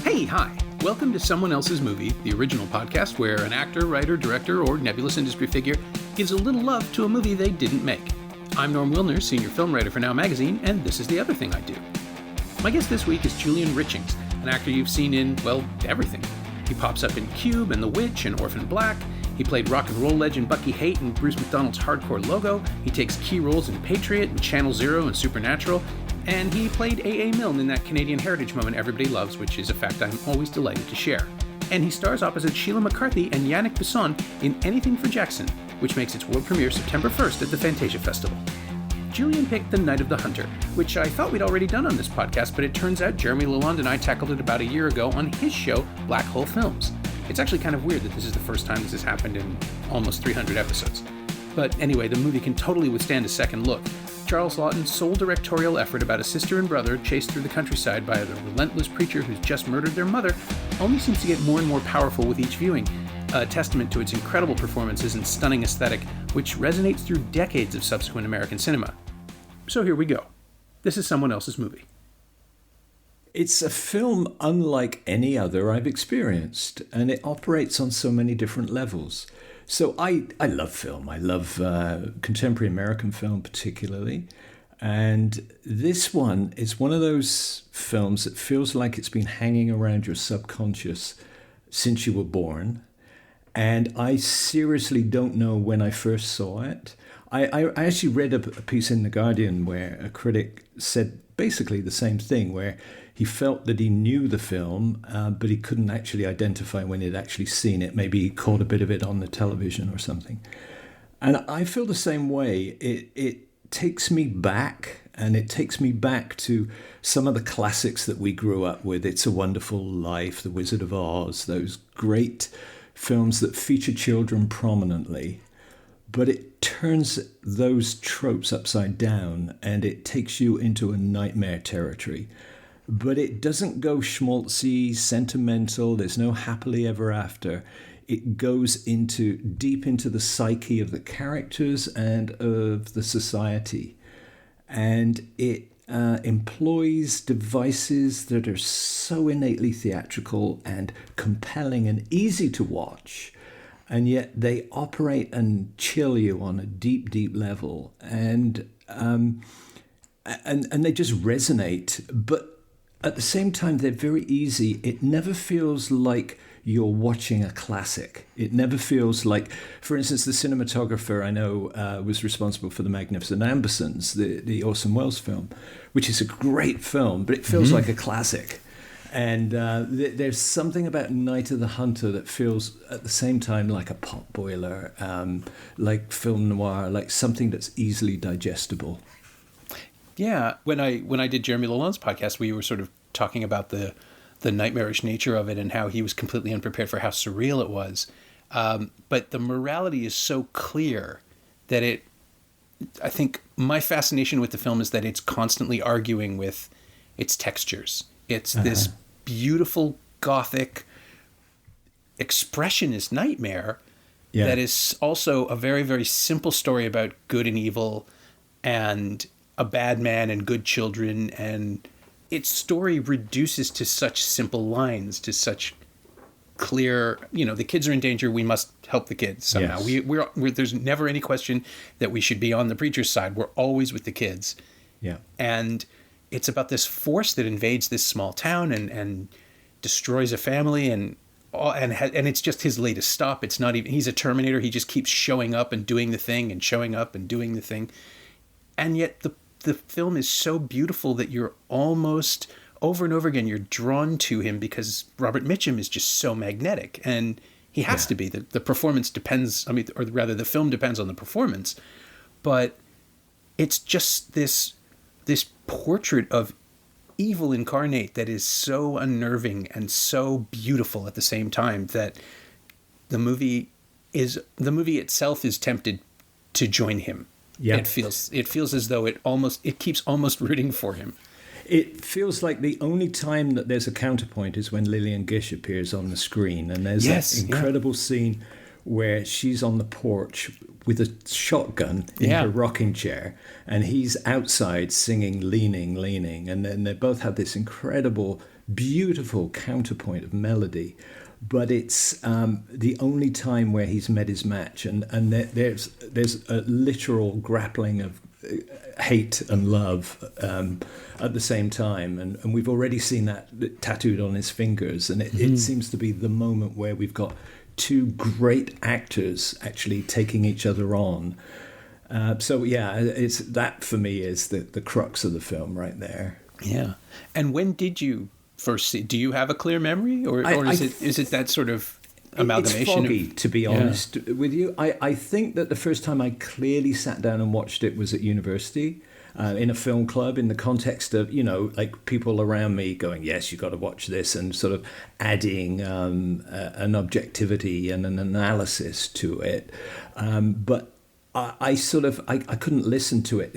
Hey, hi. Welcome to Someone Else's Movie, the original podcast where an actor, writer, director, or nebulous industry figure gives a little love to a movie they didn't make. I'm Norm Wilner, senior film writer for Now Magazine, and this is the other thing I do. My guest this week is Julian Richings, an actor you've seen in, well, everything. He pops up in Cube and The Witch and Orphan Black. He played rock and roll legend Bucky Haight in Bruce McDonald's Hardcore Logo. He takes key roles in Patriot and Channel Zero and Supernatural. And he played A.A. Milne in that Canadian heritage moment everybody loves, which is a fact I'm always delighted to share. And he stars opposite Sheila McCarthy and Yannick Besson in Anything for Jackson, which makes its world premiere September 1st at the Fantasia Festival. Julian picked The Night of the Hunter, which I thought we'd already done on this podcast, but it turns out Jeremy Lalonde and I tackled it about a year ago on his show, Black Hole Films. It's actually kind of weird that this is the first time this has happened in almost 300 episodes. But anyway, the movie can totally withstand a second look. Charles Laughton's sole directorial effort about a sister and brother chased through the countryside by a relentless preacher who's just murdered their mother only seems to get more and more powerful with each viewing, a testament to its incredible performances and stunning aesthetic, which resonates through decades of subsequent American cinema. So here we go. This is Someone Else's Movie. It's a film unlike any other I've experienced, and it operates on so many different levels. So I love film. I love contemporary American film particularly. And this one is one of those films that feels like it's been hanging around your subconscious since you were born. And I seriously don't know when I first saw it. I actually read a piece in The Guardian where a critic said basically the same thing, where he felt that he knew the film, but he couldn't actually identify when he'd actually seen it. Maybe he caught a bit of it on the television or something. And I feel the same way. It takes me back, and it takes me back to some of the classics that we grew up with. It's a Wonderful Life, The Wizard of Oz, those great films that feature children prominently. But it turns those tropes upside down, and it takes you into a nightmare territory. But it doesn't go schmaltzy, sentimental. There's no happily ever after. It goes deep into the psyche of the characters and of the society. And it employs devices that are so innately theatrical and compelling and easy to watch. And yet they operate and chill you on a deep, deep level. And they just resonate. But at the same time, they're very easy. It never feels like you're watching a classic. It never feels like, for instance, the cinematographer I know was responsible for The Magnificent Ambersons, the Orson Welles film, which is a great film, but it feels like a classic. And there's something about Night of the Hunter that feels at the same time like a potboiler, like film noir, like something that's easily digestible. Yeah, when I did Jeremy Lalonde's podcast, we were sort of talking about the nightmarish nature of it and how he was completely unprepared for how surreal it was. But the morality is so clear that I think my fascination with the film is that it's constantly arguing with its textures. It's this beautiful Gothic expressionist nightmare that is also a very, very simple story about good and evil and a bad man and good children, and its story reduces to such simple lines, to such clear, the kids are in danger, we must help the kids somehow. Yes. We're there's never any question that we should be on the preacher's side. We're always with the kids. Yeah. And it's about this force that invades this small town and destroys a family and it's just his latest stop. It's not even, he's a Terminator. He just keeps showing up and doing the thing and showing up and doing the thing. And yet the film is so beautiful that you're almost, over and over again, you're drawn to him because Robert Mitchum is just so magnetic. And he has to be. The performance depends, or rather the film depends on the performance. But it's just this portrait of evil incarnate that is so unnerving and so beautiful at the same time that the movie itself is tempted to join him. Yeah. It feels as though it keeps almost rooting for him. It feels like the only time that there's a counterpoint is when Lillian Gish appears on the screen, and there's that incredible scene where she's on the porch with a shotgun in her rocking chair, and he's outside singing Leaning, and then they both have this incredible beautiful counterpoint of melody. But it's the only time where he's met his match, and there's a literal grappling of hate and love at the same time, and we've already seen that tattooed on his fingers, and it seems to be the moment where we've got two great actors actually taking each other on. So yeah, it's that for me is the crux of the film right there. Yeah. And when did you first see? Do you have a clear memory, or is it that sort of amalgamation? It's foggy, to be honest with you. I think that the first time I clearly sat down and watched it was at university, in a film club, in the context of, like people around me going, yes, you've got to watch this, and sort of adding an objectivity and an analysis to it. But I couldn't listen to it.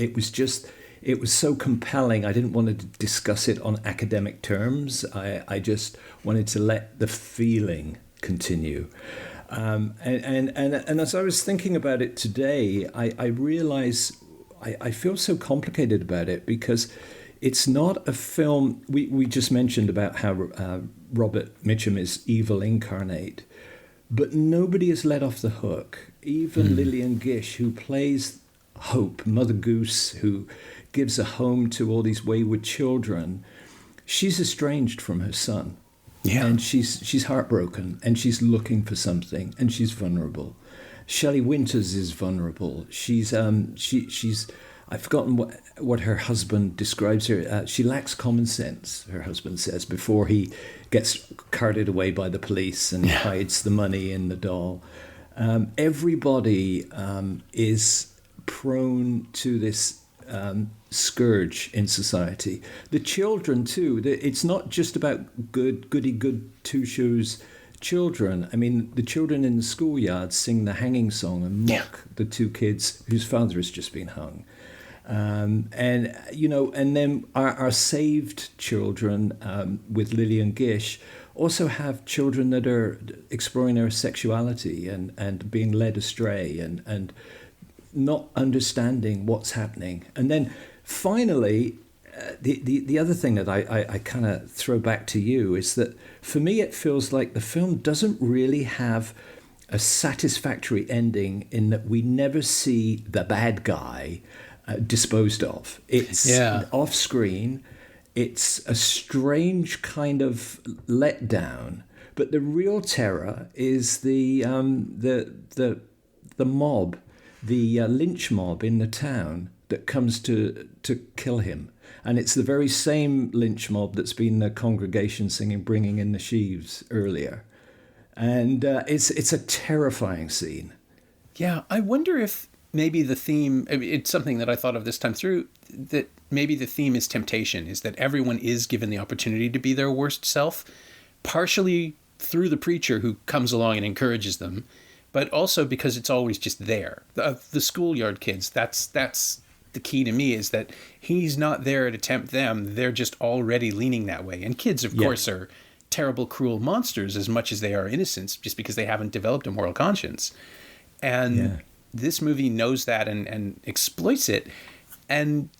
It was so compelling. I didn't want to discuss it on academic terms. I just wanted to let the feeling continue. And as I was thinking about it today, I realize I feel so complicated about it, because it's not a film. We just mentioned about how Robert Mitchum is evil incarnate, but nobody is let off the hook. Even Lillian Gish, who plays Hope, Mother Goose, who gives a home to all these wayward children, she's estranged from her son. Yeah. And she's heartbroken, and she's looking for something, and she's vulnerable. Shelley Winters is vulnerable. She's I've forgotten what her husband describes her. She lacks common sense, her husband says, before he gets carted away by the police and hides the money in the doll. Everybody is prone to this scourge in society. The children too. It's not just about goody good two shoes children. I mean, the children in the schoolyard sing the hanging song and mock the two kids whose father has just been hung. And then our saved children with Lillian Gish also have children that are exploring their sexuality and being led astray and not understanding what's happening. And then finally, the other thing that I kind of throw back to you is that for me it feels like the film doesn't really have a satisfactory ending, in that we never see the bad guy disposed of. It's off screen. It's a strange kind of letdown, but the real terror is the mob, the lynch mob in the town that comes to kill him. And it's the very same lynch mob that's been the congregation singing Bringing in the Sheaves earlier. And it's a terrifying scene. Yeah, I wonder if maybe the theme, it's something that I thought of this time through, that maybe the theme is temptation, is that everyone is given the opportunity to be their worst self, partially through the preacher who comes along and encourages them, but also because it's always just there. The schoolyard kids, that's the key to me, is that he's not there to tempt them. They're just already leaning that way. And kids, of course, are terrible, cruel monsters as much as they are innocents, just because they haven't developed a moral conscience. And this movie knows that and exploits it. And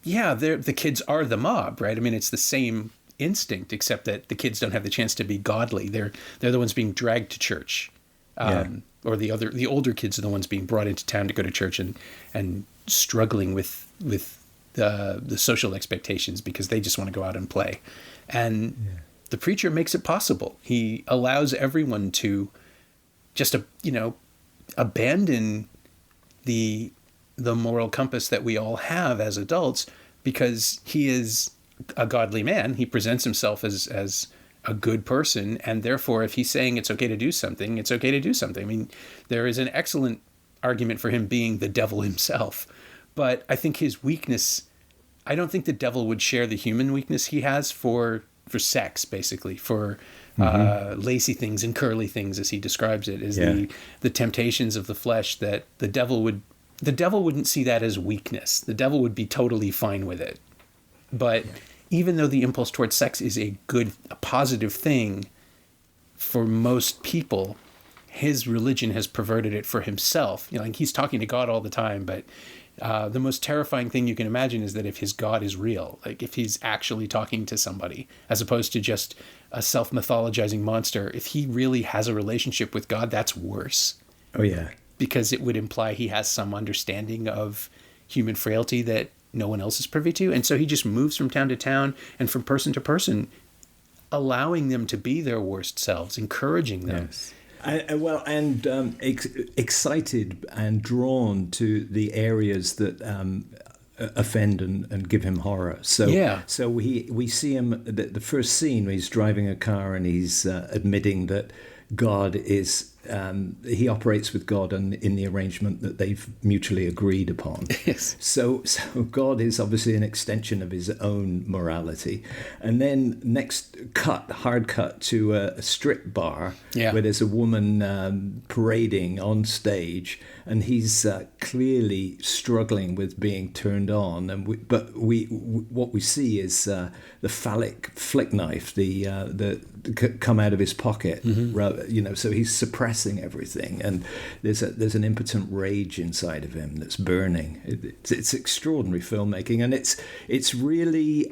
the kids are the mob, right? I mean, it's the same instinct, except that the kids don't have the chance to be godly. They're the ones being dragged to church. Or the older kids are the ones being brought into town to go to church and struggling with the social expectations because they just want to go out and play. And the preacher makes it possible. He allows everyone to just abandon the moral compass that we all have as adults, because he is a godly man. He presents himself as a good person, and therefore if he's saying it's okay to do something, it's okay to do something. I mean, there is an excellent argument for him being the devil himself, but I think his weakness, I don't think the devil would share the human weakness he has for sex, basically, for lacy things and curly things, as he describes it, is the temptations of the flesh, that the devil wouldn't see that as weakness. The devil would be totally fine with it. But even though the impulse towards sex is a positive thing for most people, his religion has perverted it for himself. Like, he's talking to God all the time, but The most terrifying thing you can imagine is that if his God is real, like if he's actually talking to somebody, as opposed to just a self-mythologizing monster, if he really has a relationship with God, that's worse. Oh, yeah. Because it would imply he has some understanding of human frailty that no one else is privy to. And so he just moves from town to town and from person to person, allowing them to be their worst selves, encouraging them. Yes. Excited and drawn to the areas that offend and give him horror. So we see him, the first scene where he's driving a car and he's admitting that God is, he operates with God in the arrangement that they've mutually agreed upon. Yes. So God is obviously an extension of his own morality. And then hard cut to a strip bar where there's a woman parading on stage, and he's clearly struggling with being turned on. And what we see is the phallic flick knife, the come out of his pocket. Mm-hmm. So he's suppressing everything, and there's an impotent rage inside of him that's burning. It's extraordinary filmmaking, and it's really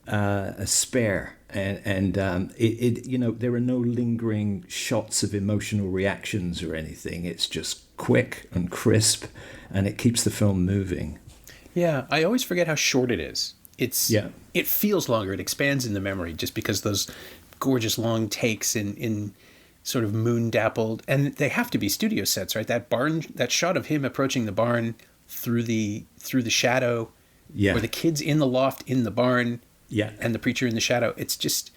a spare, and there are no lingering shots of emotional reactions or anything. It's just quick and crisp, and it keeps the film moving. Yeah, I always forget how short it is. It feels longer. It expands in the memory just because those gorgeous long takes in sort of moon dappled, and they have to be studio sets, right? That shot of him approaching the barn through the shadow, or the kids in the loft in the barn, and the preacher in the shadow. It's just,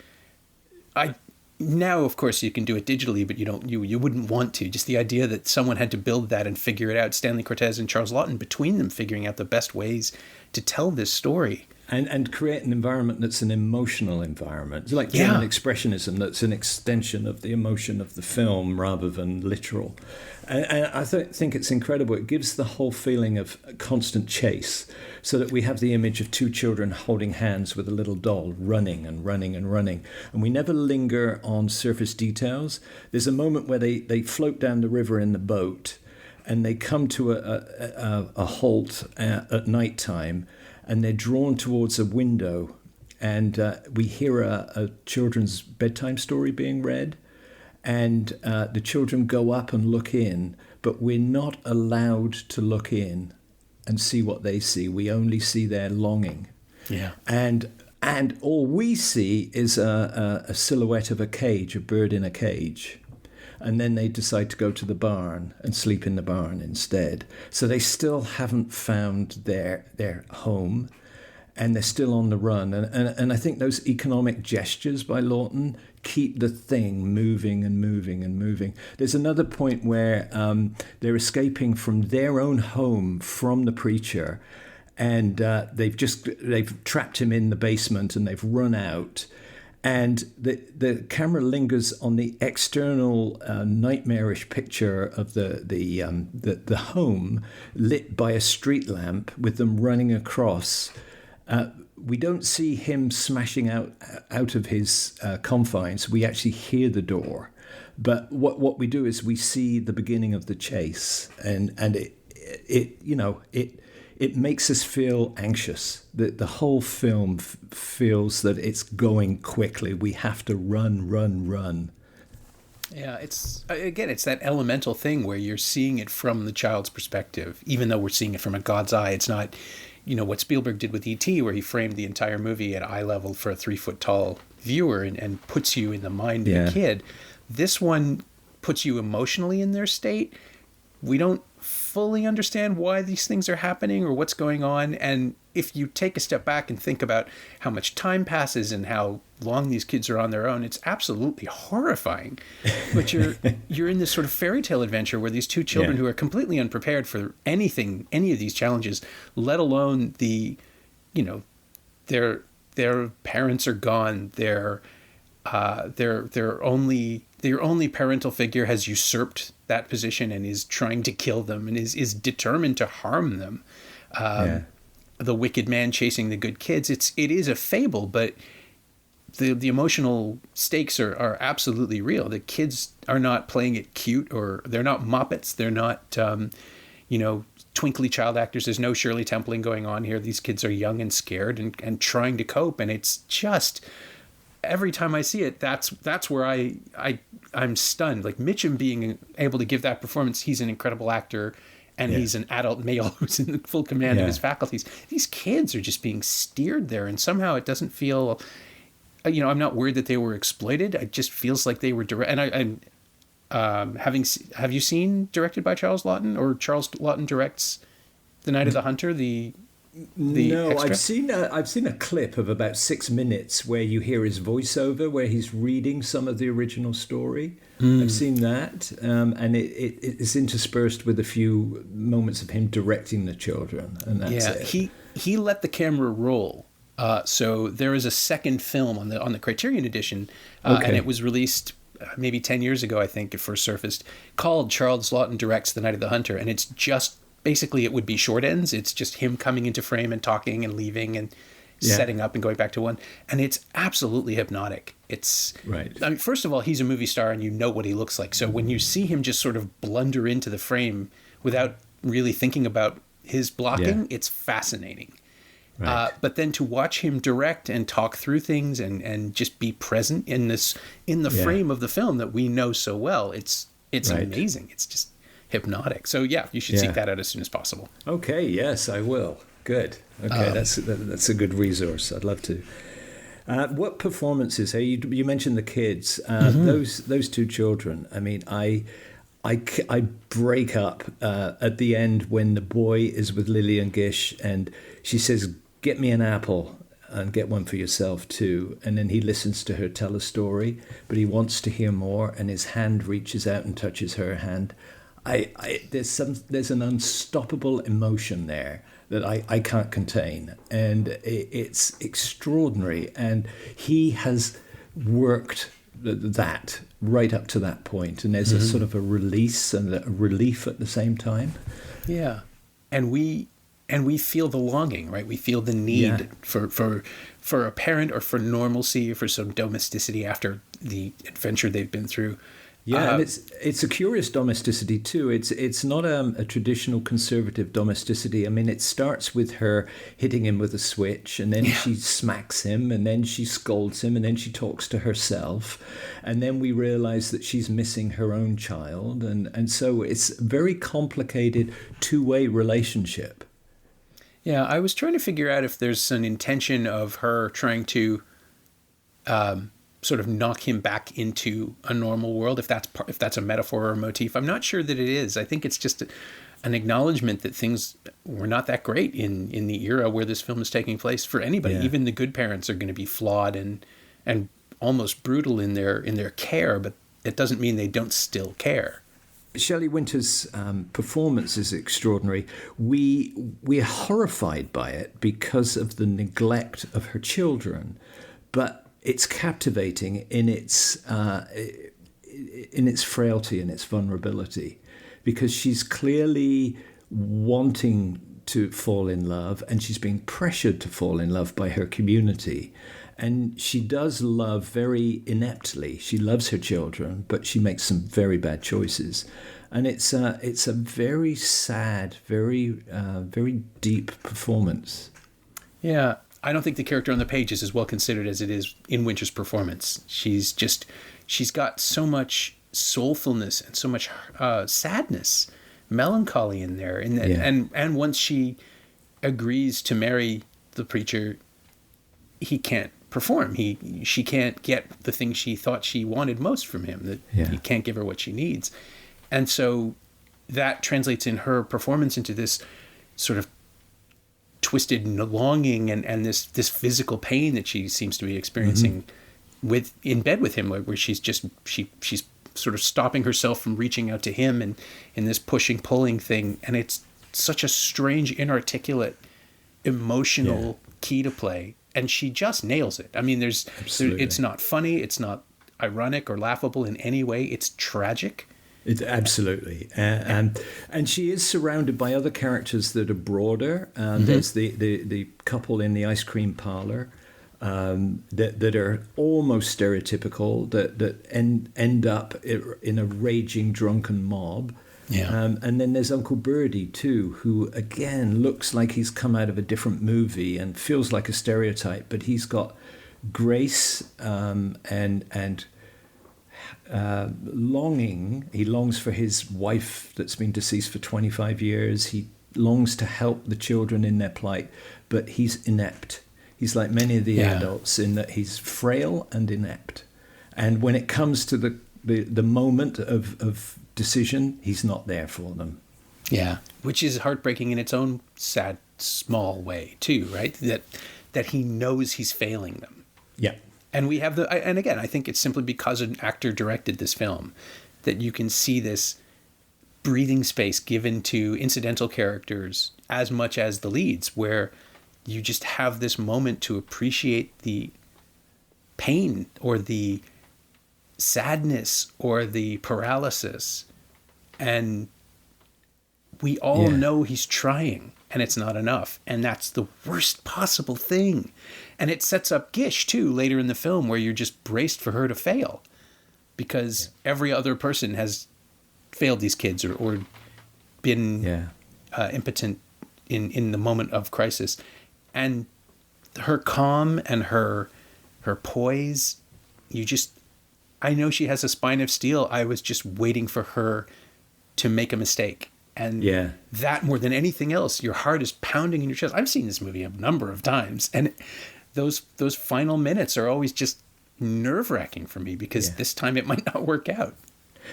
now of course you can do it digitally, but you wouldn't want to. Just the idea that someone had to build that and figure it out. Stanley Cortez and Charles Laughton, between them, figuring out the best ways to tell this story. And create an environment that's an emotional environment. It's like German expressionism that's an extension of the emotion of the film rather than literal. And I think it's incredible. It gives the whole feeling of constant chase, so that we have the image of two children holding hands with a little doll, running and running and running. And we never linger on surface details. There's a moment where they float down the river in the boat, and they come to a halt at night time, and they're drawn towards a window, and we hear a children's bedtime story being read, and the children go up and look in, but we're not allowed to look in and see what they see. We only see their longing. Yeah. And all we see is a silhouette of a cage, a bird in a cage. And then they decide to go to the barn and sleep in the barn instead. So they still haven't found their home, and they're still on the run. And I think those economic gestures by Laughton keep the thing moving and moving and moving. There's another point where they're escaping from their own home from the preacher, and they've trapped him in the basement, and they've run out. And the camera lingers on the external nightmarish picture of the home lit by a street lamp with them running across. We don't see him smashing out of his confines. We actually hear the door. But what we do is we see the beginning of the chase, and it makes us feel anxious. The whole film feels that it's going quickly. We have to run. Yeah, it's that elemental thing where you're seeing it from the child's perspective, even though we're seeing it from a God's eye. It's not, what Spielberg did with E.T., where he framed the entire movie at eye level for a 3-foot-tall viewer and puts you in the mind of a kid. This one puts you emotionally in their state. We don't fully understand why these things are happening or what's going on, and if you take a step back and think about how much time passes and how long these kids are on their own, it's absolutely horrifying. But you're in this sort of fairy tale adventure where these two children who are completely unprepared for any of these challenges, let alone their parents are gone, their only parental figure has usurped that position and is trying to kill them and is determined to harm them. The wicked man chasing the good kids. It is a fable, but the emotional stakes are absolutely real. The kids are not playing it cute, or they're not Muppets. They're not, twinkly child actors. There's no Shirley Templing going on here. These kids are young and scared and trying to cope. And it's just, every time I see it, that's where I'm stunned. Like Mitchum being able to give that performance, he's an incredible actor, and he's an adult male who's in full command of his faculties. These kids are just being steered there, and somehow it doesn't feel, I'm not worried that they were exploited. It just feels like they were direct. And have you seen directed by Charles Laughton, or Charles Laughton directs The Night of the Hunter? No, extra? I've seen a clip of about 6 minutes where you hear his voiceover, where he's reading some of the original story. I've seen that, and it is interspersed with a few moments of him directing the children, and that's it. He let the camera roll. So there is a second film on the Criterion edition, and it was released maybe 10 years ago, I think it first surfaced, called Charles Laughton Directs The Night of the Hunter, and it's just, basically it would be short ends. It's just him coming into frame and talking and leaving and setting up and going back to one, and it's absolutely hypnotic. It's right. I mean, first of all, he's a movie star, and you know what he looks like. So when you see him just sort of blunder into the frame without really thinking about his blocking, it's fascinating. Right. But then to watch him direct and talk through things and just be present in the frame of the film that we know so well, it's amazing. It's just hypnotic. So you should seek that out as soon as possible. Okay, yes, I will. Good. Okay, that's a good resource. I'd love to. What performances? You mentioned the kids. Those two children. I mean, I break up at the end when the boy is with Lillian Gish and she says, "Get me an apple and get one for yourself too." And then he listens to her tell a story, but he wants to hear more, and his hand reaches out and touches her hand. There's an unstoppable emotion there that I can't contain, and it's extraordinary. And he has worked that right up to that point, and there's a sort of a release and a relief at the same time. Yeah, and we feel the longing, right? We feel the need for a parent, or for normalcy, or for some domesticity after the adventure they've been through. Yeah, and it's a curious domesticity too. It's not a traditional conservative domesticity. I mean, it starts with her hitting him with a switch, and then she smacks him, and then she scolds him, and then she talks to herself, and then we realize that she's missing her own child, and so it's a very complicated two-way relationship. Yeah, I was trying to figure out if there's an intention of her trying to sort of knock him back into a normal world, if that's a metaphor or a motif. I'm not sure that it is. I think it's just an acknowledgement that things were not that great in the era where this film is taking place for anybody. Yeah. Even the good parents are going to be flawed and almost brutal in their care, but it doesn't mean they don't still care. Shelley Winter's performance is extraordinary. We're horrified by it because of the neglect of her children, but it's captivating in its frailty and its vulnerability, because she's clearly wanting to fall in love, and she's being pressured to fall in love by her community. And she does love very ineptly. She loves her children, but she makes some very bad choices. And it's a very sad, very deep performance. Yeah. I don't think the character on the page is as well considered as it is in Winter's performance. She's got so much soulfulness and so much sadness, melancholy in there. And once she agrees to marry the preacher, he can't perform. She can't get the thing she thought she wanted most from him, that he can't give her what she needs. And so that translates in her performance into this sort of twisted longing and this physical pain that she seems to be experiencing in bed with him, where she's sort of stopping herself from reaching out to him, and in this pushing pulling thing. And it's such a strange, inarticulate, emotional key to play, and she just nails it. I mean, it's not funny, it's not ironic or laughable in any way. It's tragic. It's absolutely, and she is surrounded by other characters that are broader. There's the couple in the ice cream parlor that are almost stereotypical, that end up in a raging drunken mob. Yeah. And then there's Uncle Birdie too, who again looks like he's come out of a different movie and feels like a stereotype, but he's got grace and longing. He longs for his wife that's been deceased for 25 years. He longs to help the children in their plight, but he's inept. He's like many of the adults in that he's frail and inept. And when it comes to the moment of decision, he's not there for them. Yeah, which is heartbreaking in its own sad, small way too, right? That he knows he's failing them. Yeah. And we have and again, I think it's simply because an actor directed this film that you can see this breathing space given to incidental characters as much as the leads, where you just have this moment to appreciate the pain or the sadness or the paralysis. And we all know he's trying and it's not enough. And that's the worst possible thing. And it sets up Gish too later in the film, where you're just braced for her to fail because every other person has failed these kids or been impotent in the moment of crisis. And her calm and her poise, I know she has a spine of steel. I was just waiting for her to make a mistake. And that more than anything else, your heart is pounding in your chest. I've seen this movie a number of times, and those final minutes are always just nerve-wracking for me because this time it might not work out.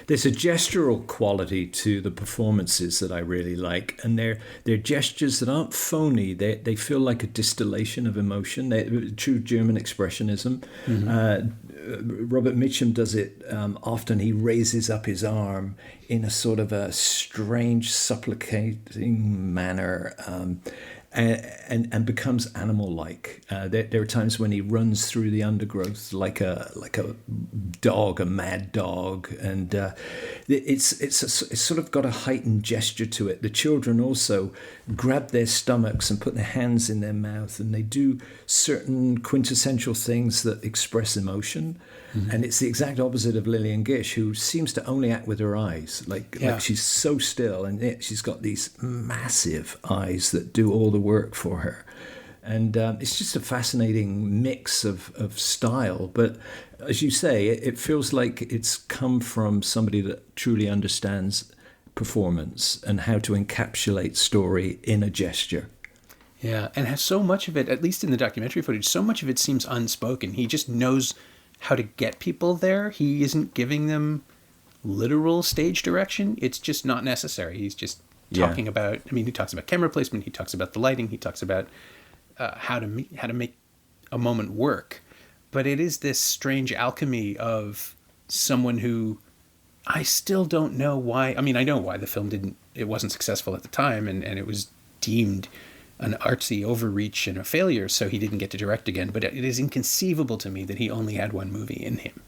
There's a gestural quality to the performances that I really like, and they're gestures that aren't phony. They feel like a distillation of emotion. True German expressionism. Mm-hmm. Robert Mitchum does it often. He raises up his arm in a sort of a strange, supplicating manner. And becomes animal-like. There are times when he runs through the undergrowth like a dog, a mad dog, and it's sort of got a heightened gesture to it. The children also grab their stomachs and put their hands in their mouth, and they do certain quintessential things that express emotion. Mm-hmm. And it's the exact opposite of Lillian Gish, who seems to only act with her eyes. Like she's so still, and yet she's got these massive eyes that do all the work for her. And it's just a fascinating mix of style. But as you say, it feels like it's come from somebody that truly understands performance and how to encapsulate story in a gesture. Yeah, and has so much of it, at least in the documentary footage, so much of it seems unspoken. He just knows how to get people there. He isn't giving them literal stage direction. It's just not necessary. He's just talking about, he talks about camera placement, he talks about the lighting, he talks about how to make a moment work. But it is this strange alchemy of someone who I still don't know why. I know why the film wasn't successful at the time, and it was deemed an artsy overreach and a failure, so he didn't get to direct again. But it is inconceivable to me that he only had one movie in him.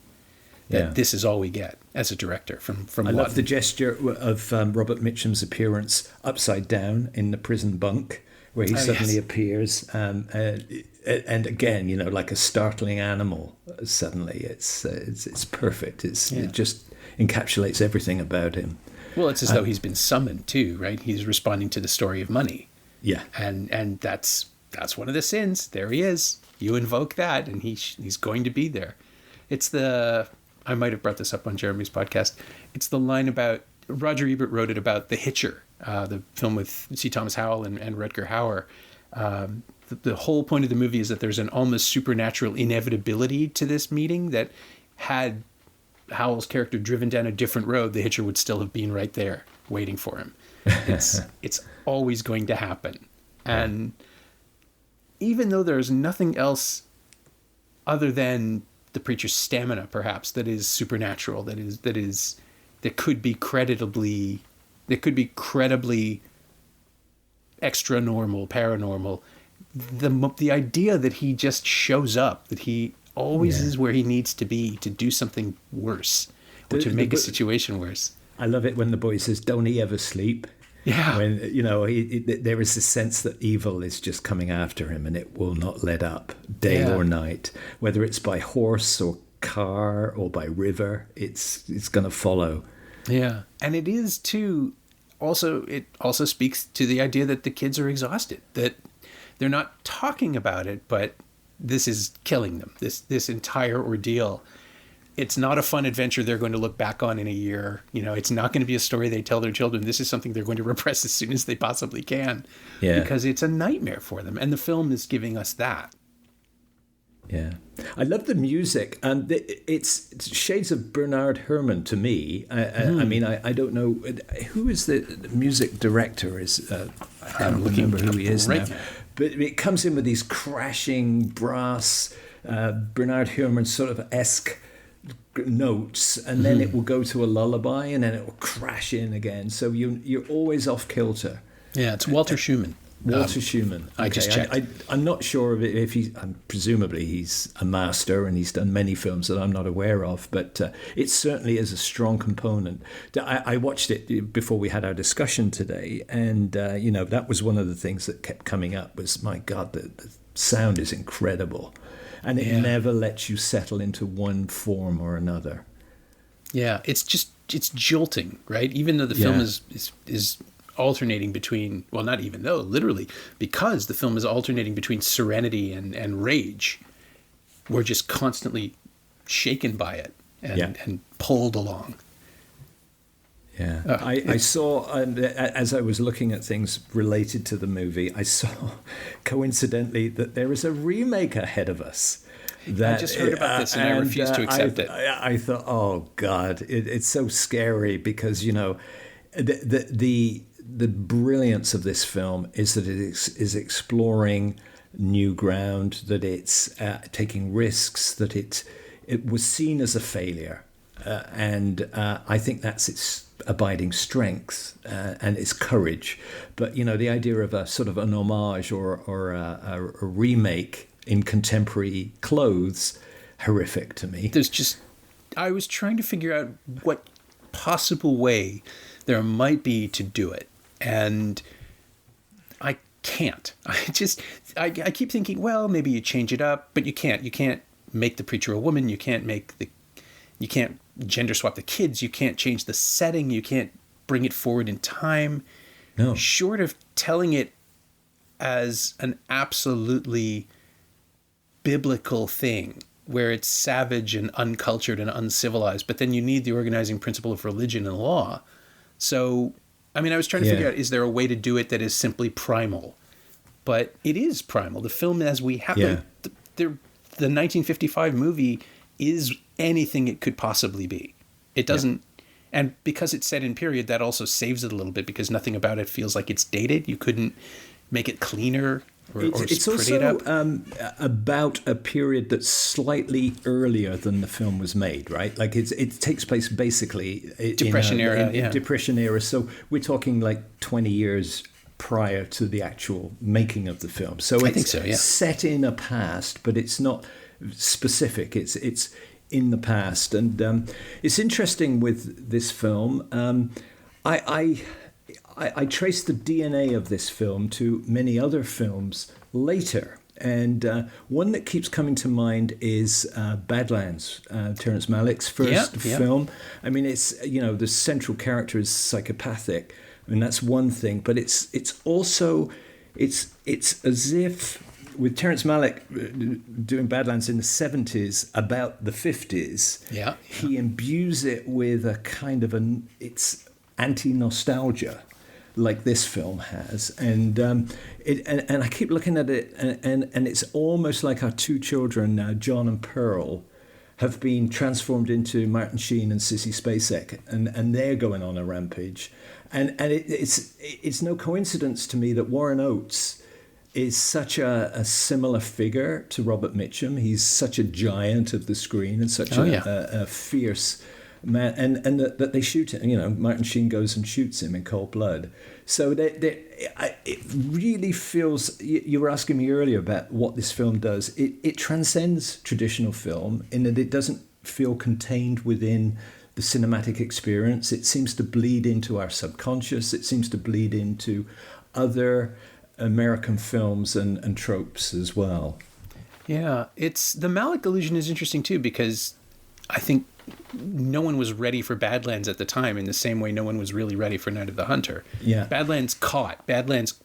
That this is all we get as a director from I love the gesture of Robert Mitchum's appearance upside down in the prison bunk, where he suddenly appears, and again, like a startling animal. Suddenly, it's perfect. It just encapsulates everything about him. Well, it's as though he's been summoned too, right? He's responding to the story of money. Yeah, and that's one of the sins. There he is. You invoke that, and he's going to be there. It's I might have brought this up on Jeremy's podcast. It's the line about Roger Ebert wrote it about The Hitcher, the film with C. Thomas Howell and Rutger Hauer. The whole point of the movie is that there's an almost supernatural inevitability to this meeting that had Howell's character driven down a different road, the Hitcher would still have been right there waiting for him. It's always going to happen. And even though there's nothing else other than the preacher's stamina, perhaps, that is supernatural, that could be credibly extra normal, paranormal, the idea that he just shows up, that he always is where he needs to be to do something worse or to make a situation worse. I love it when the boy says, "Don't he ever sleep?" Yeah. When, there is this sense that evil is just coming after him and it will not let up day or night. Whether it's by horse or car or by river, it's going to follow. Yeah. And it is, too, it also speaks to the idea that the kids are exhausted, that they're not talking about it, but this is killing them. This entire ordeal. It's not a fun adventure they're going to look back on in a year. It's not going to be a story they tell their children. This is something they're going to repress as soon as they possibly can. Yeah. Because it's a nightmare for them. And the film is giving us that. Yeah. I love the music. And it's shades of Bernard Herrmann to me. I mean, I don't know. Who is the music director? I can't remember who he is now. But it comes in with these crashing brass, Bernard Herrmann sort of esque notes, and then it will go to a lullaby, and then it will crash in again. So you're always off kilter. Yeah, it's Walter Schumann. Schumann. I just checked. I'm not sure if presumably he's a master and he's done many films that I'm not aware of, but it certainly is a strong component. I watched it before we had our discussion today, and that was one of the things that kept coming up was, my God, the sound is incredible. And it never lets you settle into one form or another. Yeah, it's jolting, right? Even though the film is alternating between, well, not even though, literally, because the film is alternating between serenity and rage, we're just constantly shaken by it and pulled along. Yeah, I saw, as I was looking at things related to the movie, I saw, coincidentally, that there is a remake ahead of us. I just heard about this and I refuse to accept it. I thought, oh, God, it's so scary because, the brilliance of this film is that it is exploring new ground, that it's taking risks, that it was seen as a failure. And I think that's its abiding strength and its courage. But, the idea of a sort of an homage or a remake in contemporary clothes, horrific to me. I was trying to figure out what possible way there might be to do it. And I can't. I keep thinking, well, maybe you change it up, but you can't. You can't make the preacher a woman. You can't gender swap the kids. You can't change the setting. You can't bring it forward in time. No. Short of telling it as an absolutely biblical thing where it's savage and uncultured and uncivilized, but then you need the organizing principle of religion and law. So, I mean, I was trying to figure out, is there a way to do it that is simply primal? But it is primal. The film as we have the 1955 movie is anything it could possibly be. It doesn't, and because it's set in period, that also saves it a little bit because nothing about it feels like it's dated. You couldn't make it cleaner or it's pretty also it up. About a period that's slightly earlier than the film was made, right? Like it takes place basically Depression era. Depression era. So we're talking like 20 years prior to the actual making of the film. So I think so, set in a past, but it's not specific. It's in the past, and it's interesting with this film. I trace the DNA of this film to many other films later. And one that keeps coming to mind is Badlands, Terrence Malick's first film. I mean, it's, the central character is psychopathic. I mean, that's one thing. But it's also, it's as if with Terrence Malick doing Badlands in the 70s about the 50s, he imbues it with a kind of it's anti-nostalgia, like this film has, and I keep looking at it, and it's almost like our two children now, John and Pearl, have been transformed into Martin Sheen and Sissy Spacek, and they're going on a rampage, and it's no coincidence to me that Warren Oates is such a similar figure to Robert Mitchum. He's such a giant of the screen and such a fierce man, and that they shoot him. Martin Sheen goes and shoots him in cold blood. So it really feels. You were asking me earlier about what this film does. It transcends traditional film in that it doesn't feel contained within the cinematic experience. It seems to bleed into our subconscious. It seems to bleed into other American films and tropes as well. Yeah, the Malick illusion is interesting too, because I think no one was ready for Badlands at the time in the same way no one was really ready for Night of the Hunter. Yeah. Badlands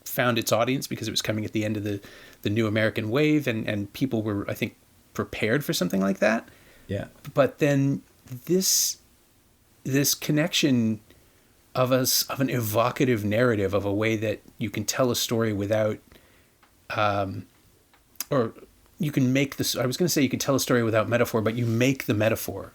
found its audience because it was coming at the end of the new American wave, and people were, I think, prepared for something like that. Yeah. But then this connection of an evocative narrative, of a way that you can tell a story without, or you can make this, I was going to say you can tell a story without metaphor, but you make the metaphor.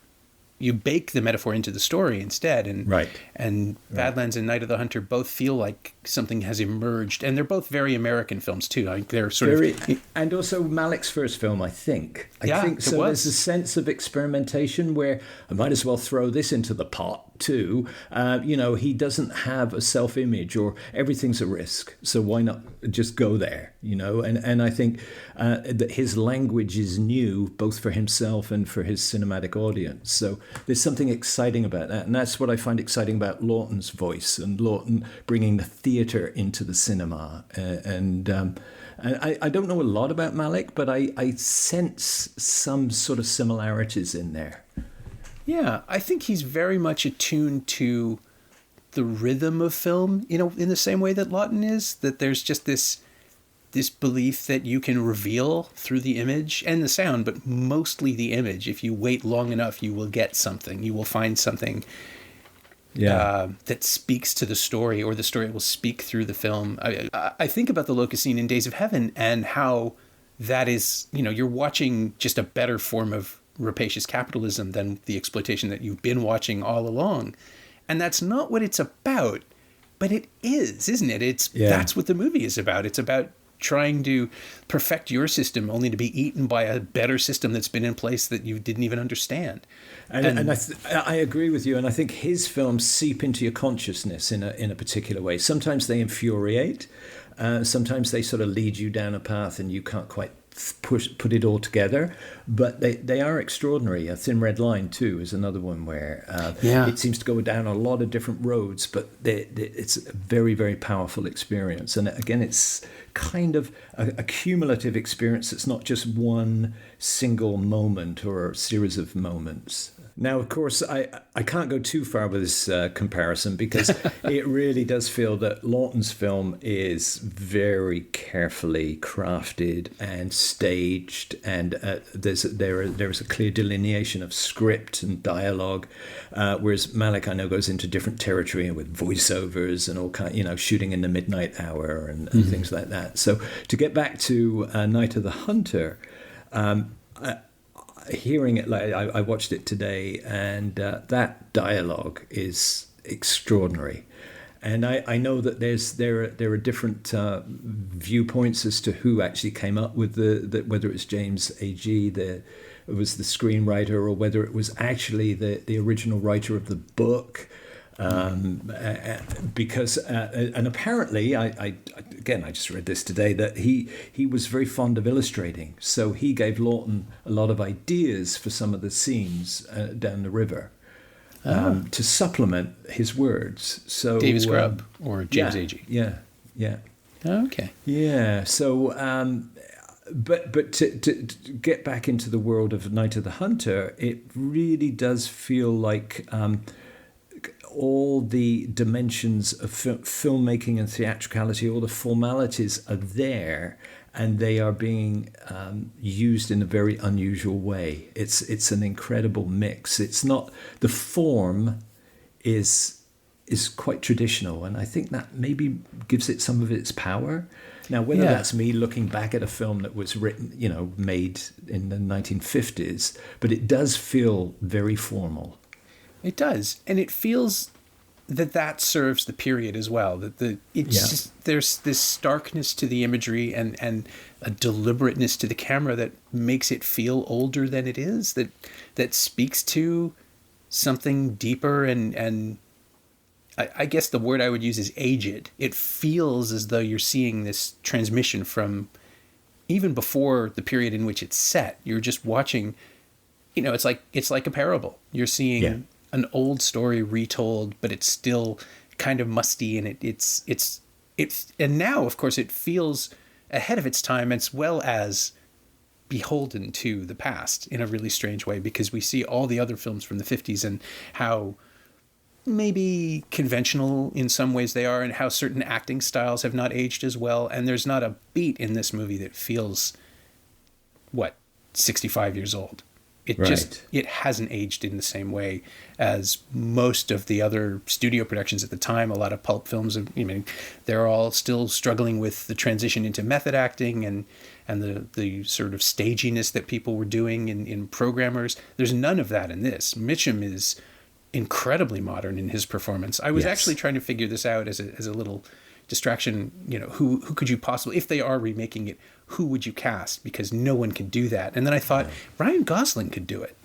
You bake the metaphor into the story instead. And right. And Badlands and Night of the Hunter both feel like something has emerged. And they're both very American films, too. I think they're sort of... And also Malick's first film, I think. I think so. There's a sense of experimentation where I might as well throw this into the pot, too. He doesn't have a self-image, or everything's a risk. So why not just go there, And I think that his language is new, both for himself and for his cinematic audience. So there's something exciting about that. And that's what I find exciting about Laughton's voice, and Laughton bringing the theatre into the cinema. I don't know a lot about Malick, but I sense some sort of similarities in there. Yeah, I think he's very much attuned to the rhythm of film, in the same way that Laughton is, that there's just this belief that you can reveal through the image and the sound, but mostly the image. If you wait long enough, you will get something. You will find something that speaks to the story, or the story will speak through the film. I think about the locust scene in Days of Heaven and how that is, you're watching just a better form of rapacious capitalism than the exploitation that you've been watching all along. And that's not what it's about, but it is, isn't it? That's what the movie is about. It's about trying to perfect your system only to be eaten by a better system that's been in place that you didn't even understand. And I agree with you. And I think his films seep into your consciousness in a particular way. Sometimes they infuriate. Sometimes they sort of lead you down a path and you can't quite put it all together, but they are extraordinary. A Thin Red Line too is another one where it seems to go down a lot of different roads, but it's a very, very powerful experience. And again, it's kind of a cumulative experience. It's not just one single moment or a series of moments. Now, of course, I can't go too far with this comparison, because it really does feel that Laughton's film is very carefully crafted and staged, and there is a clear delineation of script and dialogue, whereas Malick, I know, goes into different territory with voiceovers and all kind, shooting in the midnight hour and things like that. So to get back to Night of the Hunter, hearing it, like I watched it today, and that dialogue is extraordinary. And I know that there are different viewpoints as to who actually came up with whether it's James A.G. was the screenwriter, or whether it was actually the original writer of the book. Because and apparently I just read this today, that he was very fond of illustrating, so he gave Laughton a lot of ideas for some of the scenes down the river to supplement his words. So Davis Grubb or James A.G. Yeah. Okay. Yeah. So but to get back into the world of Night of the Hunter, it really does feel like all the dimensions of filmmaking and theatricality, all the formalities are there, and they are being used in a very unusual way. It's an incredible mix. It's not, the form is quite traditional, and I think that maybe gives it some of its power. Now, whether that's me looking back at a film that was written, made in the 1950s, but it does feel very formal. It does, and it feels that serves the period as well. Just, there's this starkness to the imagery and a deliberateness to the camera that makes it feel older than it is. That speaks to something deeper, and I guess the word I would use is aged. It feels as though you're seeing this transmission from even before the period in which it's set. You're just watching. It's like a parable. You're seeing an old story retold, but it's still kind of musty, and it's and now, of course, it feels ahead of its time, as well as beholden to the past in a really strange way, because we see all the other films from the 50s and how maybe conventional in some ways they are, and how certain acting styles have not aged as well. And there's not a beat in this movie that feels, 65 years old. It hasn't aged in the same way as most of the other studio productions at the time. A lot of pulp films, they're all still struggling with the transition into method acting and the sort of staginess that people were doing in programmers. There's none of that in this. Mitchum is incredibly modern in his performance. I was actually trying to figure this out as a little distraction. Who could you possibly, if they are remaking it, who would you cast? Because no one could do that. And then I thought Ryan Gosling could do it.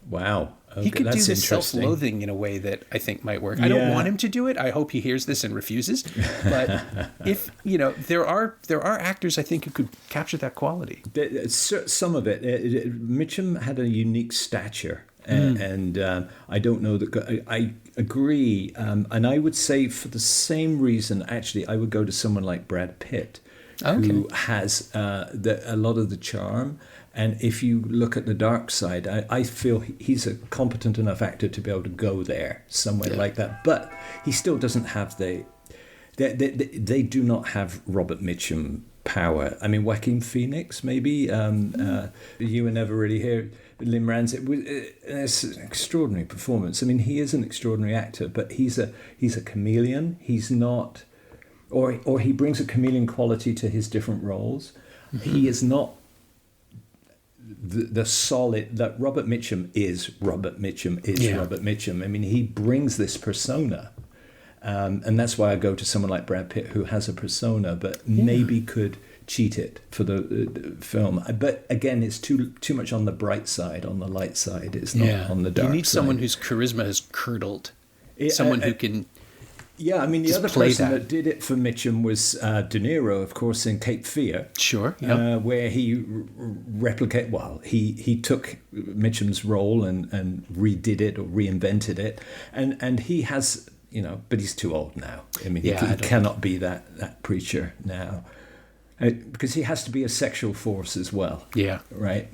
Wow. Okay, he could do this self-loathing in a way that I think might work. I don't want him to do it. I hope he hears this and refuses. But if, there are actors I think who could capture that quality. Some of it. Mitchum had a unique stature. And I don't know that I agree. And I would say for the same reason, actually, I would go to someone like Brad Pitt, who has a lot of the charm. And if you look at the dark side, I feel he's a competent enough actor to be able to go there somewhere like that. But he still doesn't have they do not have Robert Mitchum power. I mean, Joaquin Phoenix, maybe. You were never really here. Lim Ramsey, it's an extraordinary performance. I mean, he is an extraordinary actor, but he's a chameleon. He's not, or he brings a chameleon quality to his different roles. Mm-hmm. He is not the solid that Robert Mitchum is. Robert Mitchum is Robert Mitchum. I mean, he brings this persona, and that's why I go to someone like Brad Pitt, who has a persona, but maybe could cheat it for the film. But again, it's too much on the bright side, on the light side. It's not on the dark side. You need someone whose charisma has curdled. Someone who can I mean, the other person that did it for Mitchum was De Niro, of course, in Cape Fear. Sure. Where he he took Mitchum's role and redid it or reinvented it. And he has, but he's too old now. I mean, he cannot be that preacher now. Because he has to be a sexual force as well. Yeah. Right.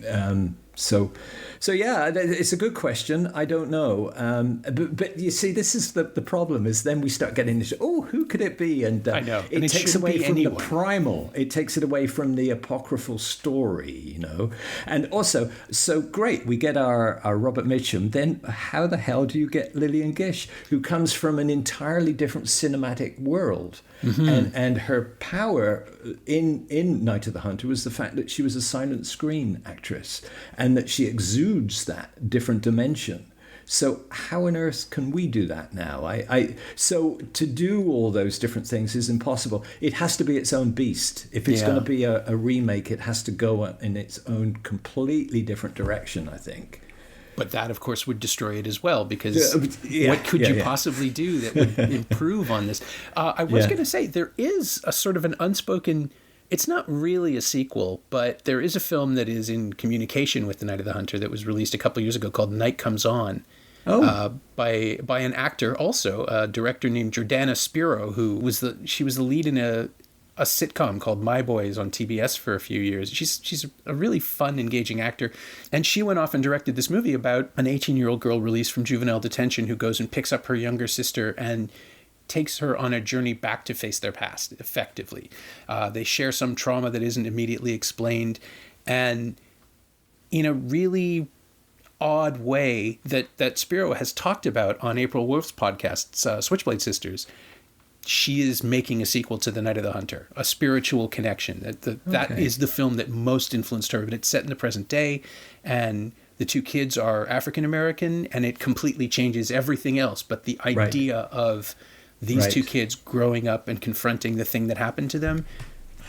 So it's a good question. I don't know. But you see, this is the problem is then we start getting into, who could it be? And I know. It takes away from the primal. It takes it away from the apocryphal story, And also, so great, we get our Robert Mitchum. Then how the hell do you get Lillian Gish, who comes from an entirely different cinematic world? Mm-hmm. And her power in Night of the Hunter was the fact that she was a silent screen actress and that she exudes that different dimension. So how on earth can we do that now? So to do all those different things is impossible. It has to be its own beast. If it's going to be a remake, it has to go in its own completely different direction, I think. But that, of course, would destroy it as well, because what could you possibly do that would improve on this? I was going to say, there is a sort of an unspoken, it's not really a sequel, but there is a film that is in communication with The Night of the Hunter that was released a couple of years ago called Night Comes On, by an actor, also a director named Jordana Spiro, who was the lead in a sitcom called My Boys on TBS for a few years. She's a really fun, engaging actor. And she went off and directed this movie about an 18-year-old girl released from juvenile detention who goes and picks up her younger sister and takes her on a journey back to face their past, effectively. They share some trauma that isn't immediately explained. And in a really odd way that Spiro has talked about on April Wolf's podcast, Switchblade Sisters, she is making a sequel to The Night of the Hunter, a spiritual connection. That is the film that most influenced her, but it's set in the present day, and the two kids are African-American, and it completely changes everything else. But the idea of these two kids growing up and confronting the thing that happened to them,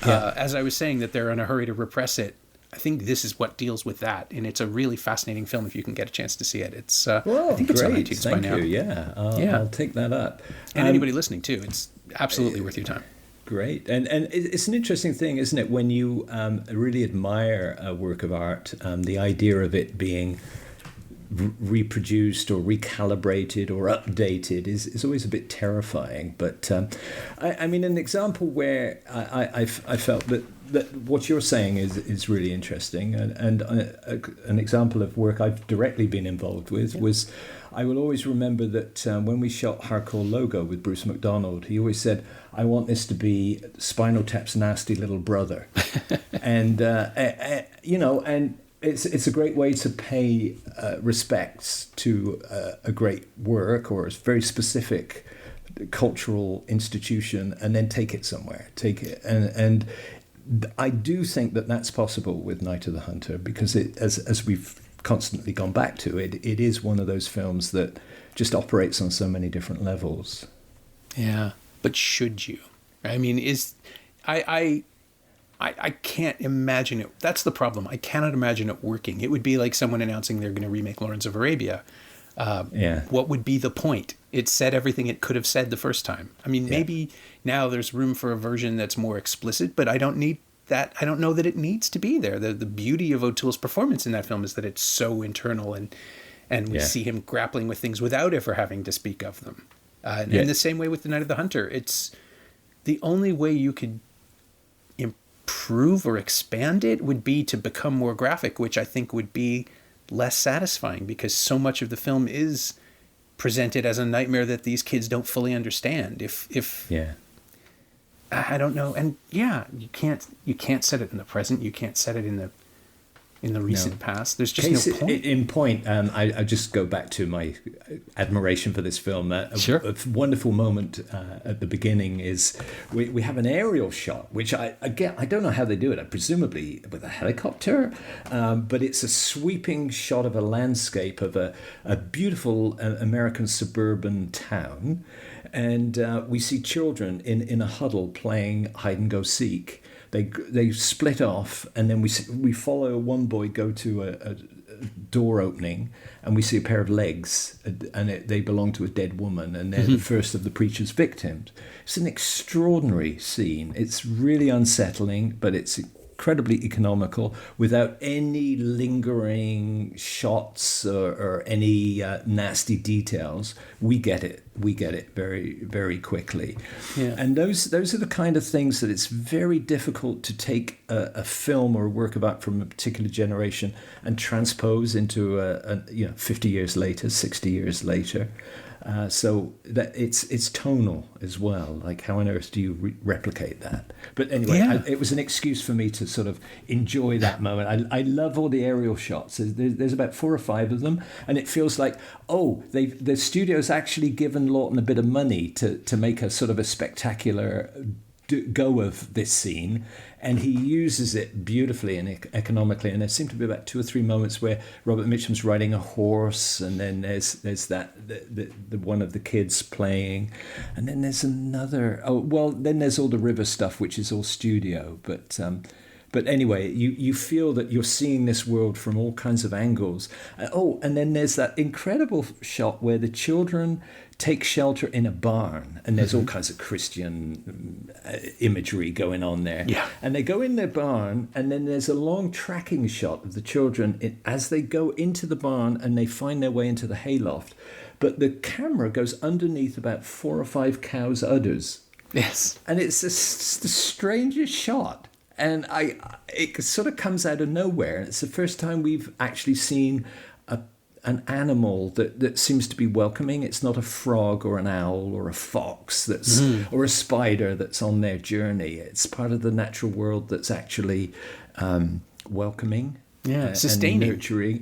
as I was saying, that they're in a hurry to repress it, I think this is what deals with that, and it's a really fascinating film if you can get a chance to see it. It's I think it's on iTunes by now. I'll take that up. And anybody listening too, it's absolutely worth your time. Great, and it's an interesting thing, isn't it, when you really admire a work of art, the idea of it being reproduced or recalibrated or updated is always a bit terrifying. But I mean, an example where I felt that what you're saying is really interesting, and an example of work I've directly been involved with was, I will always remember that when we shot Hardcore Logo with Bruce McDonald, he always said, I want this to be Spinal Tap's nasty little brother. And, you know, and it's a great way to pay respects to a great work or a very specific cultural institution, and then take it somewhere, and I do think that that's possible with Night of the Hunter, because as we've constantly gone back to it is one of those films that just operates on so many different levels. Yeah, but should you? I mean, I can't imagine it. That's the problem. I cannot imagine it working. It would be like someone announcing they're going to remake Lawrence of Arabia. What would be the point? It said everything it could have said the first time. I mean, maybe now there's room for a version that's more explicit, but I don't need that. I don't know that it needs to be there. The beauty of O'Toole's performance in that film is that it's so internal, and we see him grappling with things without ever having to speak of them. In the same way with The Night of the Hunter, it's the only way you could improve or expand it would be to become more graphic, which I think would be less satisfying, because so much of the film is presented as a nightmare that these kids don't fully understand. If I don't know, and you can't set it in the present. You can't set it in the recent past. There's just no point. In point, I just go back to my admiration for this film. Sure. A wonderful moment at the beginning is we have an aerial shot, which I don't know how they do it. Presumably with a helicopter, but it's a sweeping shot of a landscape of a beautiful American suburban town, and we see children in a huddle playing hide and go seek. They split off, and then we follow one boy go to a door opening, and we see a pair of legs, and they belong to a dead woman, and they're the first of the preacher's victims. It's an extraordinary scene. It's really unsettling, but it's incredibly economical, without any lingering shots or any nasty details. We get it very, very quickly. And those are the kind of things that it's very difficult to take a film or a work of art from a particular generation and transpose into 50 years later, 60 years later. So that it's tonal as well. Like, how on earth do you replicate that? But anyway, it was an excuse for me to sort of enjoy that moment. I love all the aerial shots. There's about 4 or 5 of them, and it feels like, the studio's actually given Laughton a bit of money to make a sort of a spectacular go of this scene, and he uses it beautifully and economically. And there seem to be about 2 or 3 moments where Robert Mitchum's riding a horse, and then there's that the one of the kids playing, and then there's another. Then there's all the river stuff, which is all studio. But anyway, you feel that you're seeing this world from all kinds of angles. And then there's that incredible shot where the children take shelter in a barn, and there's all kinds of Christian imagery going on there. Yeah. And they go in their barn, and then there's a long tracking shot of the children as they go into the barn and they find their way into the hayloft. But the camera goes underneath about 4 or 5 cows' udders. Yes. And it's the strangest shot. And it sort of comes out of nowhere. It's the first time we've actually seen an animal that seems to be welcoming. It's not a frog or an owl or a fox or a spider that's on their journey. It's part of the natural world that's actually welcoming, sustaining, and nurturing.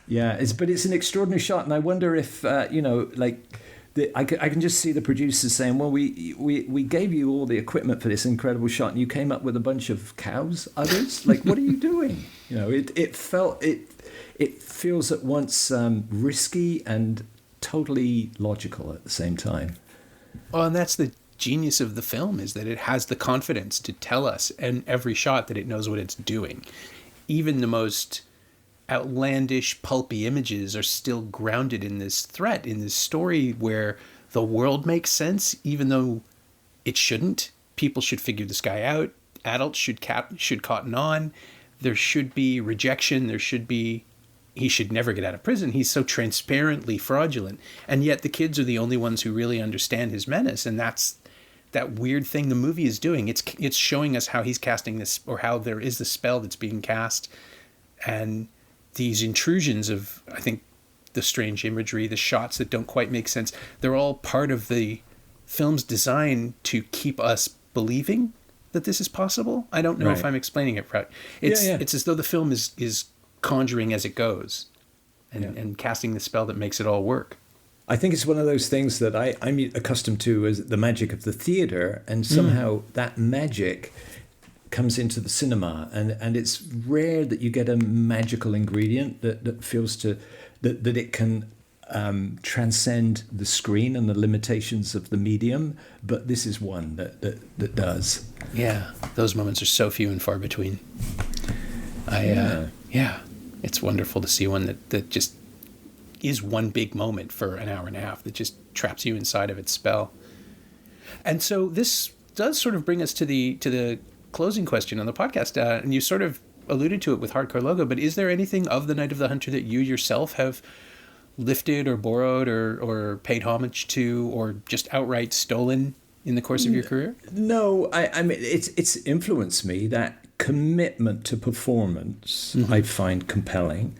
But it's an extraordinary shot, and I wonder if I can just see the producers saying, well, we gave you all the equipment for this incredible shot, and you came up with a bunch of cows' udders. Like, what are you doing? It feels at once risky and totally logical at the same time. Well, and that's the genius of the film, is that it has the confidence to tell us in every shot that it knows what it's doing. Even the most outlandish, pulpy images are still grounded in this threat, in this story where the world makes sense, even though it shouldn't. People should figure this guy out. Adults should cotton on. There should be rejection. There should be he should never get out of prison. He's so transparently fraudulent. And yet the kids are the only ones who really understand his menace. And that's that weird thing the movie is doing. It's showing us how he's casting this, or how there is the spell that's being cast. And these intrusions of, I think, the strange imagery, the shots that don't quite make sense, they're all part of the film's design to keep us believing that this is possible. I don't know if I'm explaining it right. It's as though the film is conjuring as it goes and casting the spell that makes it all work. I think it's one of those things that I'm accustomed to as the magic of the theater, and somehow that magic comes into the cinema, and it's rare that you get a magical ingredient that feels that it can transcend the screen and the limitations of the medium, but this is one that does. Yeah, those moments are so few and far between. It's wonderful to see one that just is one big moment for an hour and a half that just traps you inside of its spell. And so this does sort of bring us to the closing question on the podcast, and you sort of alluded to it with Hardcore Logo, but is there anything of The Night of the Hunter that you yourself have lifted or borrowed or paid homage to, or just outright stolen in the course of your career? No, I mean, it's influenced me. That commitment to performance, I find compelling.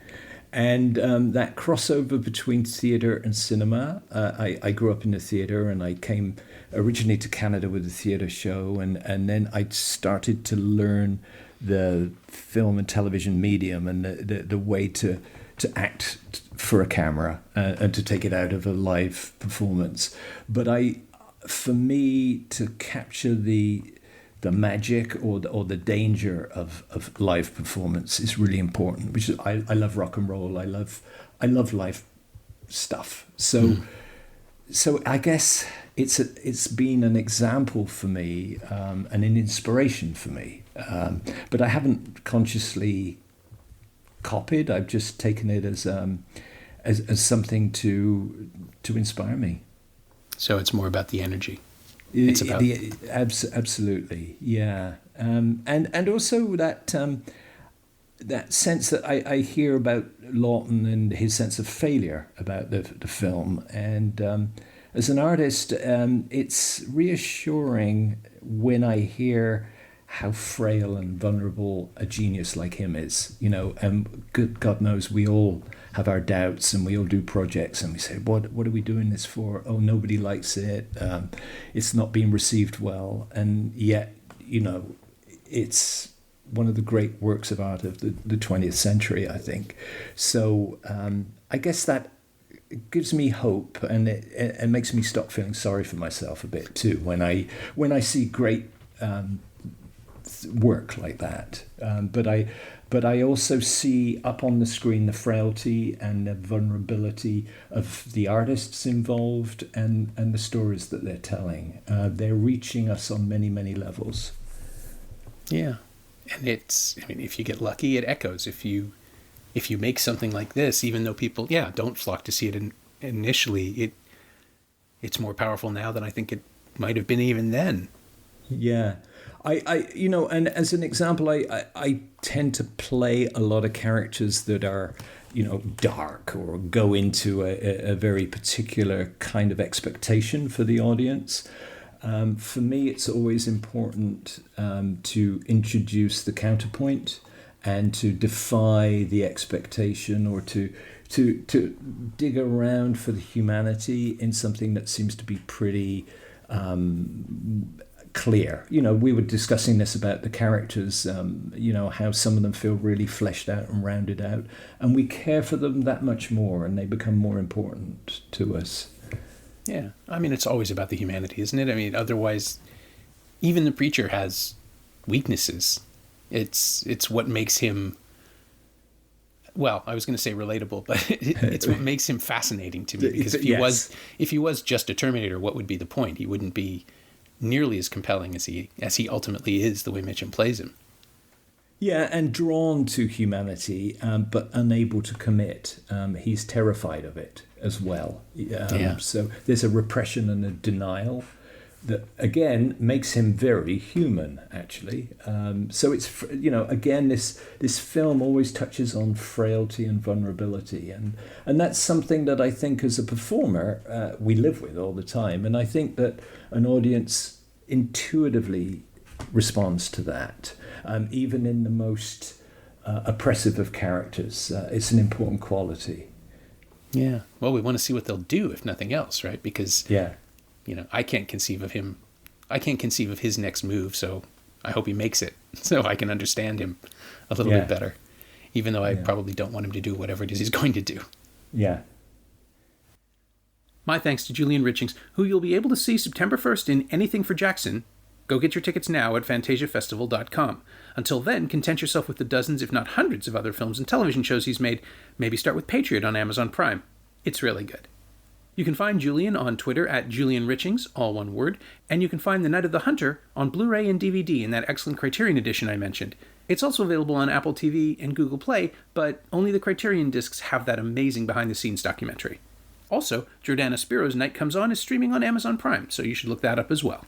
And that crossover between theatre and cinema. I grew up in the theatre, and I came originally to Canada with a theatre show, and then I started to learn the film and television medium and the way to act for a camera and to take it out of a live performance. But for me to capture the magic or the danger of live performance is really important. Which is, I love rock and roll. I love live stuff. So I guess it's been an example for me and an inspiration for me. But I haven't consciously copied. I've just taken it as something to inspire me. So it's more about the energy. It's about absolutely, yeah, and also that sense that I hear about Laughton and his sense of failure about the film, and as an artist, it's reassuring when I hear how frail and vulnerable a genius like him is. You know, God knows we all have our doubts, and we all do projects, and we say, what are we doing this for? Oh, nobody likes it. It's not being received well. And yet, you know, it's one of the great works of art of the 20th century, I think. So I guess that gives me hope, and it makes me stop feeling sorry for myself a bit too when I see great work like that. But I also see up on the screen the frailty and the vulnerability of the artists involved and the stories that they're telling. They're reaching us on many, many levels. Yeah. And if you get lucky, it echoes. If you make something like this, even though people, don't flock to see it initially, it's more powerful now than I think it might have been even then. Yeah. I and as an example, I tend to play a lot of characters that are, dark or go into a very particular kind of expectation for the audience. For me, it's always important to introduce the counterpoint and to defy the expectation, or to dig around for the humanity in something that seems to be pretty clear. We were discussing this about the characters, how some of them feel really fleshed out and rounded out, and we care for them that much more, and they become more important to us. Yeah, I mean, it's always about the humanity, isn't it? I mean, otherwise, even the preacher has weaknesses. It's what makes him, well, I was going to say relatable, but it's what makes him fascinating to me. Because if he was just a Terminator, what would be the point? He wouldn't be nearly as compelling as he ultimately is, the way Mitchum plays him. Yeah, and drawn to humanity, but unable to commit. He's terrified of it as well. So there's a repression and a denial that again makes him very human, actually. So it's, again, this film always touches on frailty and vulnerability, and that's something that I think as a performer we live with all the time, and I think that an audience intuitively responds to that, even in the most oppressive of characters. It's an important quality. Yeah. Well, we want to see what they'll do, if nothing else, right? Because I can't conceive of him. I can't conceive of his next move, so I hope he makes it so I can understand him a little bit better, even though I probably don't want him to do whatever it is he's going to do. Yeah. My thanks to Julian Richings, who you'll be able to see September 1st in Anything for Jackson. Go get your tickets now at fantasiafestival.com. Until then, content yourself with the dozens, if not hundreds, of other films and television shows he's made. Maybe start with Patriot on Amazon Prime. It's really good. You can find Julian on Twitter at Julian Richings, all one word, and you can find The Night of the Hunter on Blu-ray and DVD in that excellent Criterion edition I mentioned. It's also available on Apple TV and Google Play, but only the Criterion discs have that amazing behind-the-scenes documentary. Also, Jordana Spiro's Night Comes On is streaming on Amazon Prime, so you should look that up as well.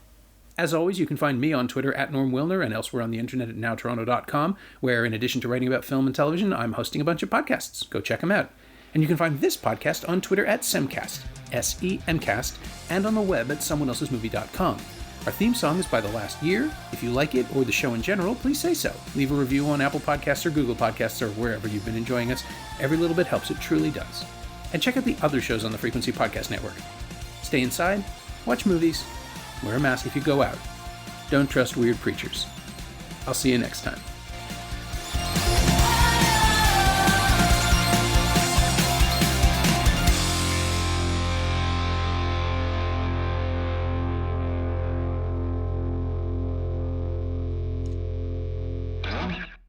As always, you can find me on Twitter at Norm Wilner and elsewhere on the internet at nowtoronto.com, where in addition to writing about film and television, I'm hosting a bunch of podcasts. Go check them out. And you can find this podcast on Twitter at Semcast, SEMcast, and on the web at someoneelsesmovie.com. Our theme song is by The Last Year. If you like it or the show in general, please say so. Leave a review on Apple Podcasts or Google Podcasts or wherever you've been enjoying us. Every little bit helps, it truly does. And check out the other shows on the Frequency Podcast Network. Stay inside, watch movies, wear a mask if you go out. Don't trust weird preachers. I'll see you next time.